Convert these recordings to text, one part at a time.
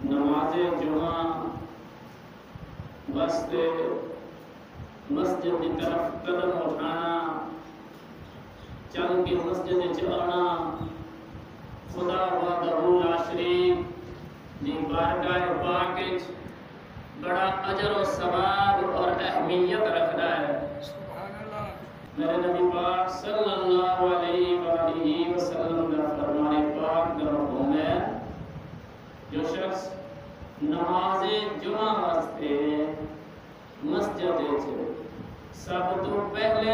نماز جمعہ واسطے مسجد کی طرف قدم اٹھانا، چل کے مسجد چلانا، خدا وحدہ لا شریک دی بارگاہ پاک وچ بڑا اجر و ثواب اور اہمیت رکھتا ہے۔ میرے نبی پاک صلی اللہ علیہ وآلہ وسلم کا فرمان پاک کا حکم ہے، جو شخص نماز جمعہ واسطے مسجد سب تو پہلے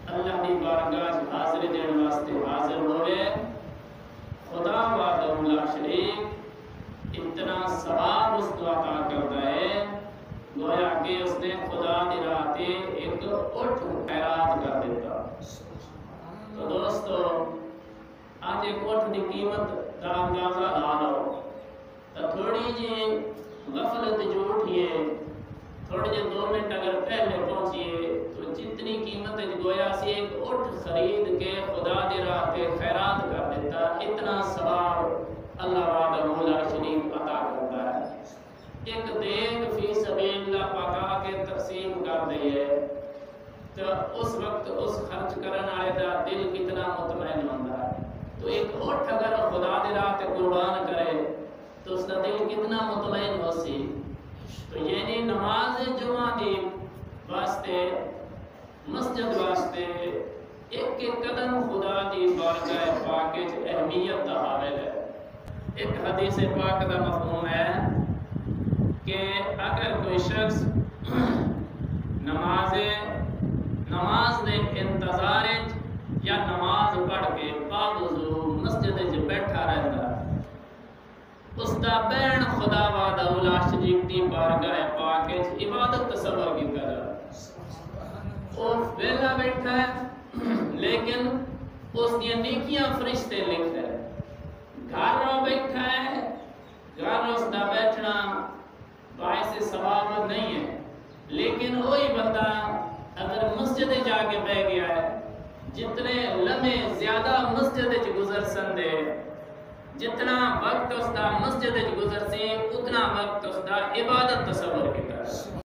اللہ کی بارگاہ حاضری دین واسطے حاضر ہوئے، خدا وحدہ لا شریک اتنا ثواب اس کو عطا کرتا ہے گویا کہ اس نے خدا دی راہ تے ایک اٹھ خیرات کر دیتا۔ تو دوستو آج ایک اٹھ دی قیمت دا اندازہ لا لو، تو تھوڑی جی غفلت جو اٹھیے، تھوڑے جی 2 منٹ اگر پہلے پہنچیے تو جتنی قیمت گویا سی ایک اٹھ خرید کے خدا دی راہ تے خیرات کر دیتا، اتنا ثواب اللہ وحدہ لا شریک عطا کرتا ہے۔ ایک دیگ فی سبیل اللہ پکا کے تقسیم کر دئیے تو اس وقت اس خرچ کرنے والے دا دل کتنا مطمئن ہوتا ہے۔ تو ایک اٹھ اگر خدا دی راہ تے قربان کرے تو اس کا دل کتنا مطمئن ہو سی۔ تو یعنی نماز جمعہ دی واسطے مسجد واسطے ایک ایک قدم خدا دی بارگاہ پاک وچ اہمیت دا حامل ہے۔ ایک حدیث پاک دا مفہوم ہے کہ اگر کوئی شخص نماز دے انتظار یا نماز پڑھ کے باوضو مسجد وچ بیٹھا رہتا، اس دا بین خدا وحدہ لا شریک دی بارگاہ پاک وچ عبادت تصور کی طرح وہ ویلا بیٹھا ہے، لیکن اس دی نیکیاں فرشتے لکھ رہے، گھر رو بیٹھا ہے، گھر اس دا بیٹھنا باعث ثواب نہیں ہے، لیکن وہی بندہ اگر مسجد جا کے بیٹھ گیا ہے، جتنے لمحے زیادہ مسجد گزر سندے، جتنا وقت اس دا مسجد گزر سے اتنا وقت اس دا عبادت تصور کی طرح۔